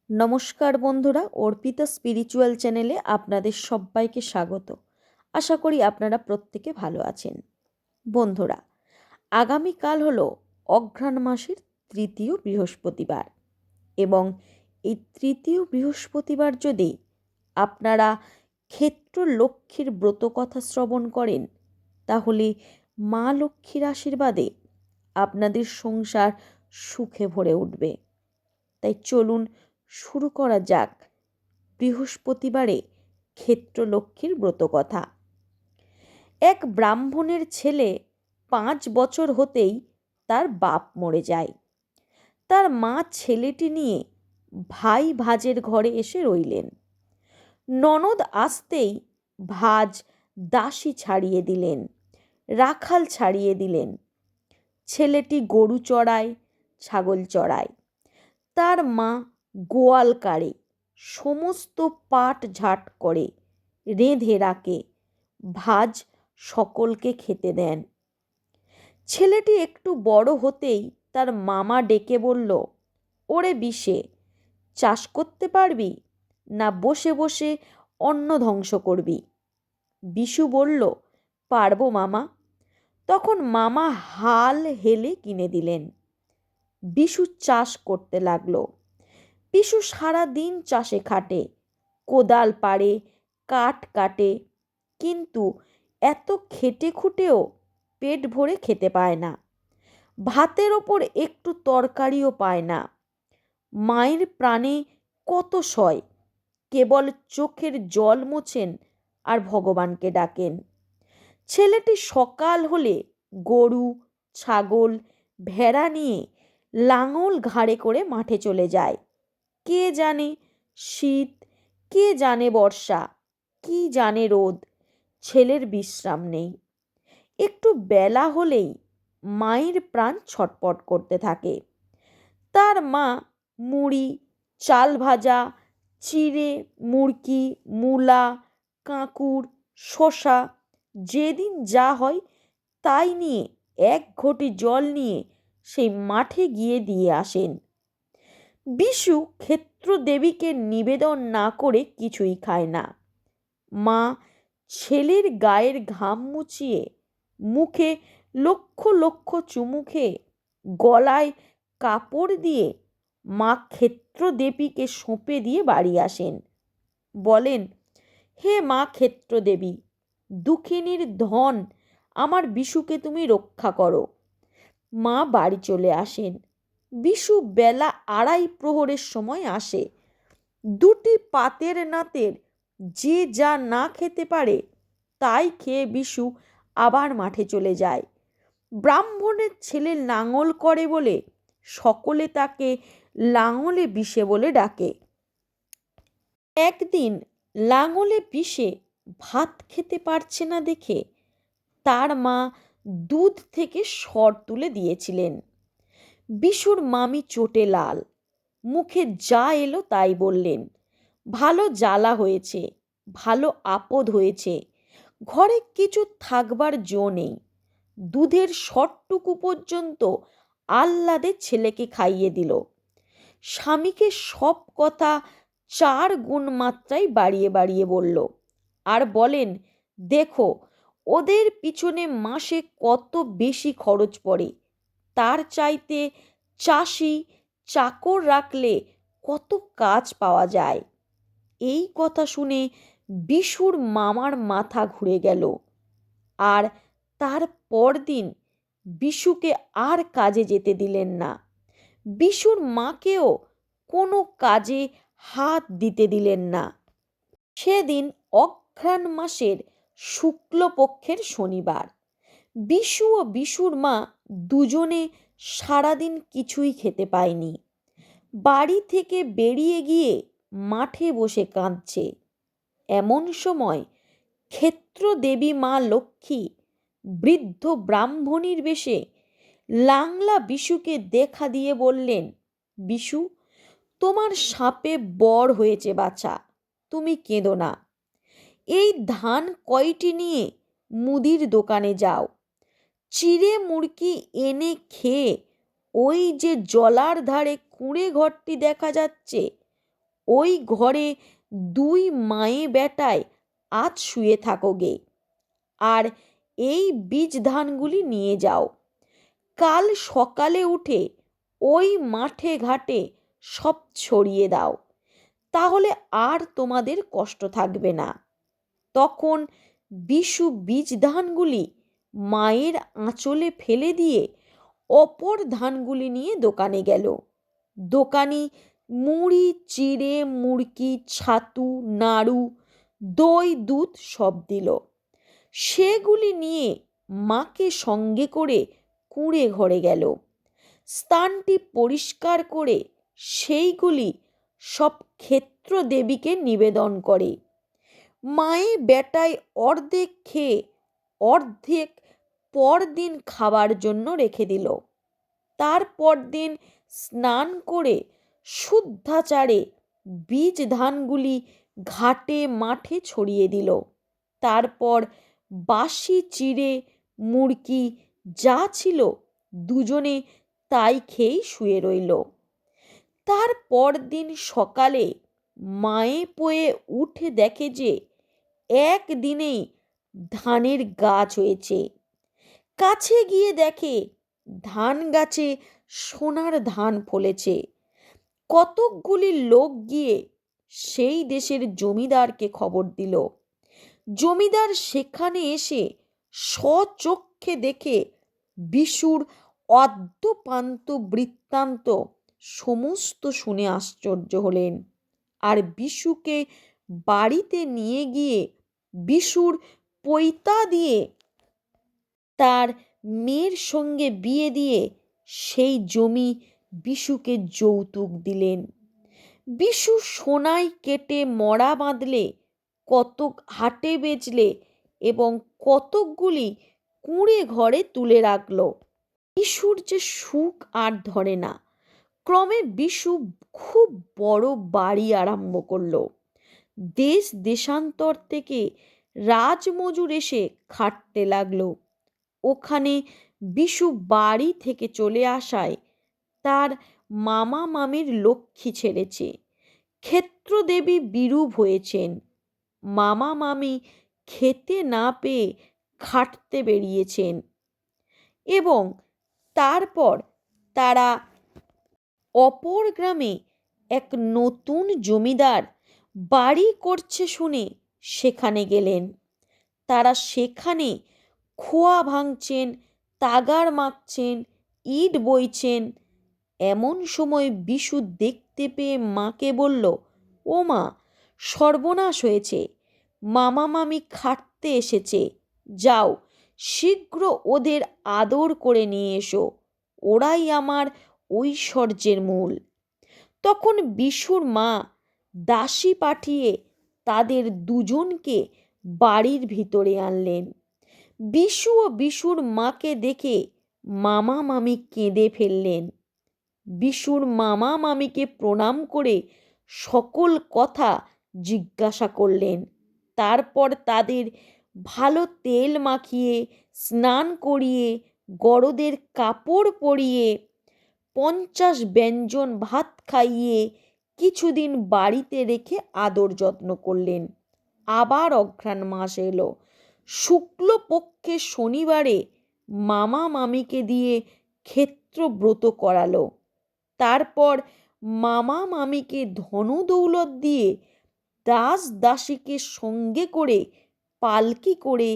নমস্কার বন্ধুরা, অর্পিতা স্পিরিচুয়াল চ্যানেলে আপনাদের সবাইকে স্বাগত। আশা করি আপনারা প্রত্যেকে ভালো আছেন। বন্ধুরা, আগামীকাল হলো অঘ্রাণ মাসের তৃতীয় বৃহস্পতিবার এবং এই তৃতীয় বৃহস্পতিবার যদি আপনারা ক্ষেত্র লক্ষ্মীর ব্রত কথা শ্রবণ করেন, তাহলে মা লক্ষ্মীর আশীর্বাদে আপনাদের সংসার সুখে ভরে উঠবে। তাই চলুন শুরু করা যাক বৃহস্পতিবারে ক্ষেত্রলক্ষ্মীর ব্রতকথা। এক ব্রাহ্মণের ছেলে 5 বছর হতেই তার বাপ মরে যায়। তার মা ছেলেটি নিয়ে ভাই ভাজের ঘরে এসে রইলেন। ননদ আসতেই ভাজ দাসী ছাড়িয়ে দিলেন, রাখাল ছাড়িয়ে দিলেন। ছেলেটি গরু চড়ায়, ছাগল চড়ায়। তার মা গোয়াল কাড়ে, সমস্ত পাট ঝাট করে, রেঁধে রাখে, ভাজ সকলকে খেতে দেন। ছেলেটি একটু বড় হতেই তার মামা ডেকে বলল, ওরে বিশে, চাষ করতে পারবি না বসে বসে অন্ন ধ্বংস করবি? বিশু বলল, পারবো মামা। তখন মামা হাল হেলে কিনে দিলেন। বিশু চাষ করতে লাগলো। বিশু সারাদিন চাষে খাটে, কোদাল পাড়ে, কাঠ কাটে, কিন্তু এত খেটে খুঁটেও পেট ভরে খেতে পায় না। ভাতের ওপর একটু তরকারিও পায় না। মায়ের প্রাণে কত সয়, কেবল চোখের জল মোছেন আর ভগবানকে ডাকেন। ছেলেটি সকাল হলে গরু, ছাগল, ভেড়া নিয়ে লাঙল ঘাড়ে করে মাঠে চলে যায়। কে জানে শীত, কে জানে বর্ষা, কি জানে রোদ, ছেলের বিশ্রাম নেই। একটু বেলা হলেই মায়ের প্রাণ ছটপট করতে থাকে। তার মা মুড়ি, চাল ভাজা, চিড়ে, মুড়কি, মূলা, কাঁকুর, শসা, যেদিন যা হয় তাই নিয়ে এক ঘটি জল নিয়ে সেই মাঠে গিয়ে দিয়ে আসেন। বিশু ক্ষেত্র দেবীকে নিবেদন না করে কিছুই খায় না। মা ছেলের গায়ের ঘাম মুছিয়ে, মুখে লক্ষ লক্ষ চুমু খেয়ে, গলায় কাপড় দিয়ে মা ক্ষেত্র দেবীকে সঁপে দিয়ে বাড়ি আসেন। বলেন, হে মা ক্ষেত্র দেবী, দুঃখিনীর ধন আমার বিশুকে তুমি রক্ষা করো। মা বাড়ি চলে আসেন। বিশু বেলা 2:30 প্রহরের সময় আসে। দুটি পাতের নাতের যে যা না খেতে পারে তাই খেয়ে বিশু আবার মাঠে চলে যায়। ব্রাহ্মণের ছেলে লাঙল করে বলে সকলে তাকে লাঙলে বিষে বলে ডাকে। একদিন লাঙলে বিষে ভাত খেতে পারছে না দেখে তার মা দুধ থেকে সর তুলে দিয়েছিলেন। বিশুর মামি চোটে লাল, মুখে যা এলো তাই বললেন, ভালো জ্বালা হয়েছে, ভালো আপদ হয়েছে, ঘরে কিছু থাকবার জো নেই। দুধের সরটুকু পর্যন্ত আহ্লাদে ছেলেকে খাইয়ে দিল। স্বামীকে সব কথা 4 গুণ মাত্রায় বাড়িয়ে বাড়িয়ে বলল, আর বলেন, দেখো ওদের পিছনে মাসে কত বেশি খরচ পড়ে, তার চাইতে চাষি চাকর রাখলে কত কাজ পাওয়া যায়। এই কথা শুনে বিশুর মামার মাথা ঘুরে গেল, আর তার পরদিন বিশুকে আর কাজে যেতে দিলেন না। বিশুর মাকেও কোনো কাজে হাত দিতে দিলেন না। সেদিন অঘ্রাণ মাসের শুক্লপক্ষের শনিবার। বিশু ও বিশুর মা দুজনে সারাদিন কিছুই খেতে পায়নি। বাড়ি থেকে বেরিয়ে গিয়ে মাঠে বসে কাঁদছে। এমন সময় ক্ষেত্র দেবী মা লক্ষ্মী বৃদ্ধ ব্রাহ্মণীর বেশে লাংলা বিশুকে দেখা দিয়ে বললেন, বিশু, তোমার সাপে বর হয়েছে বাছা, তুমি কেঁদো না। এই ধান কয়টি নিয়ে মুদির দোকানে যাও, চিড়ে মুড়কি এনে খেয়ে ওই যে জলার ধারে কুঁড়ে ঘরটি দেখা যাচ্ছে ওই ঘরে দুই মায়ে বেটায় আজ শুয়ে থাকো গে, আর এই বীজ ধানগুলি নিয়ে যাও। কাল সকালে উঠে ওই মাঠে ঘাটে সব ছড়িয়ে দাও, তাহলে আর তোমাদের কষ্ট থাকবে না। তখন বিশু বীজ ধানগুলি মায়ের আঁচলে ফেলে দিয়ে অপর ধানগুলি নিয়ে দোকানে গেল। দোকানি মুড়ি, চিড়ে, মুড়কি, ছাতু, নাড়ু, দই, দুধ সব দিল। সেগুলি নিয়ে মাকে সঙ্গে করে কুঁড়ে ঘরে গেল। স্থানটি পরিষ্কার করে সেইগুলি সব ক্ষেত্র দেবীকে নিবেদন করে। মায়ে বেটায় অর্ধেক খেয়ে অর্ধেক পরদিন খাবার জন্য রেখে দিল। তারপর দিন স্নান করে শুদ্ধাচারে বীজ ধানগুলি ঘাটে মাঠে ছড়িয়ে দিল। তারপর বাসি চিড়ে মুড়কি যা ছিল দুজনে তাই খেয়েই শুয়ে রইল। তারপর দিন সকালে মায়ে পোয়ে উঠে দেখে যে একদিনেই ধানের গাছ হয়েছে। কাছে গিয়ে দেখে ধান গাছে সোনার ধান ফলেছে। কতকগুলি লোক গিয়ে সেই দেশের জমিদারকে খবর দিল। জমিদার সেখানে এসে স্বচক্ষে দেখে বিশুর অদ্যপান্ত বৃত্তান্ত সমস্ত শুনে আশ্চর্য হলেন, আর বিশুকে বাড়িতে নিয়ে গিয়ে বিশুর পৈতা দিয়ে তার মেয়ের সঙ্গে বিয়ে দিয়ে সেই জমি বিশুকে যৌতুক দিলেন। বিশু সোনায় কেটে মড়া বাঁধলে, কতক হাটে বেচলে এবং কতকগুলি কুঁড়ে ঘরে তুলে রাখল। বিশুর যে সুখ আর ধরে না। ক্রমে বিশু খুব বড় বাড়ি আরম্ভ করল। দেশ দেশান্তর থেকে রাজমজুর এসে খাটতে লাগলো। ওখানে বিশু বাড়ি থেকে চলে আসায় তার মামা মামির লক্ষ্মী ছেড়েছে। ক্ষেত্রদেবী বিরূপ হয়েছেন। মামা মামি খেতে না পেয়ে খাটতে বেরিয়েছেন এবং তারপর তারা অপর গ্রামে এক নতুন জমিদার বাড়ি করছে শুনে সেখানে গেলেন। তারা সেখানে খোয়া ভাঙছেন, তাগার মাখছেন, ইট বইছেন। এমন সময় বিশু দেখতে পেয়ে মাকে বলল, ও মা, সর্বনাশ হয়েছে, মামা মামি খাটতে এসেছে, যাও শীঘ্র ওদের আদর করে নিয়ে এসো, ওরাই আমার ঐশ্বর্যের মূল। তখন বিশুর মা দাসী পাঠিয়ে তাদের দুজনকে বাড়ির ভিতরে আনলেন। বিশু ও বিশুর মাকে দেখে মামা মামি কেঁদে ফেললেন। বিশুর মামা মামিকে প্রণাম করে সকল কথা জিজ্ঞাসা করলেন। তারপর তাদের ভালো তেল মাখিয়ে স্নান করিয়ে গরদের কাপড় পরিয়ে 50 ব্যঞ্জন ভাত খাইয়ে কিছুদিন বাড়িতে রেখে আদর যত্ন করলেন। আবার অঘ্রাণ মাস এলো। শুক্লপক্ষে শনিবারে মামা মামিকে দিয়ে ক্ষেত্রব্রত করালো। তারপর মামা মামিকে ধনদৌলত দিয়ে দাস দাসীকে সঙ্গে করে পালকি করে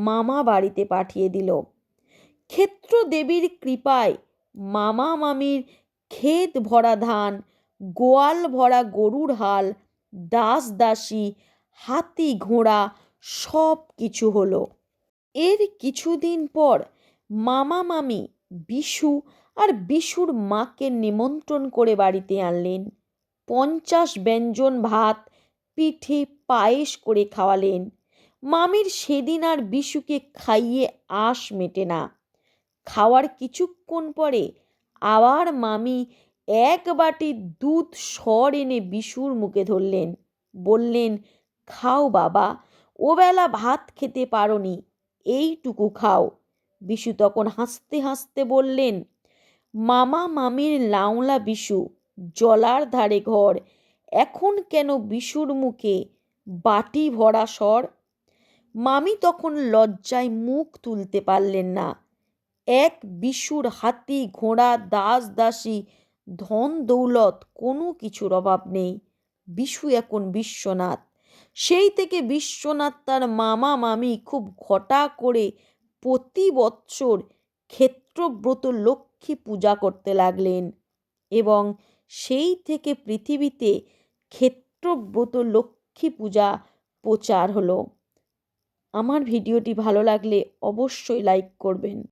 মামা বাড়িতে পাঠিয়ে দিল। ক্ষেত্র দেবীর কৃপায় মামা মামির ক্ষেত ভরা ধান, গোয়াল ভরা গরুর হাল, দাস দাসী, হাতি ঘোড়া সব কিছু হলো। এর কিছুদিন পর মামা মামি বিশু আর বিশুর মাকে নিমন্ত্রণ করে বাড়িতে আনলেন। 50 ব্যঞ্জন ভাত, পিঠে, পায়েস করে খাওয়ালেন। মামির সেদিন আর বিশুকে খাইয়ে আশ মেটে না। খাওয়ার কিছুক্ষণ পরে আবার মামি এক বাটি দুধ সর এনে বিশুর মুখে ধরলেন। বললেন, খাও বাবা, ওবেলা ভাত খেতে পারোনি, এইটুকু খাও। বিশু তখন হাসতে হাসতে বললেন, মামা মামির লাউলা বিশু, জলার ধারে ঘর, এখন কেন বিশুর মুখে বাটি ভরা স্বর? মামি তখন লজ্জায় মুখ তুলতে পারলেন না। এক বিশুর হাতি ঘোড়া দাস দাসী ধন দৌলত কোনো কিছুর অভাব নেই। বিশু এখন বিশ্বনাথ। সেই থেকে বিশ্বনাথ তার মামা মামি খুব ঘটা করে প্রতি বৎসর ক্ষেত্রব্রত লক্ষ্মী পূজা করতে লাগলেন এবং সেই থেকে পৃথিবীতে ক্ষেত্রব্রত লক্ষ্মী পূজা প্রচার হলো। আমার ভিডিওটি ভালো লাগলে অবশ্যই লাইক করবেন।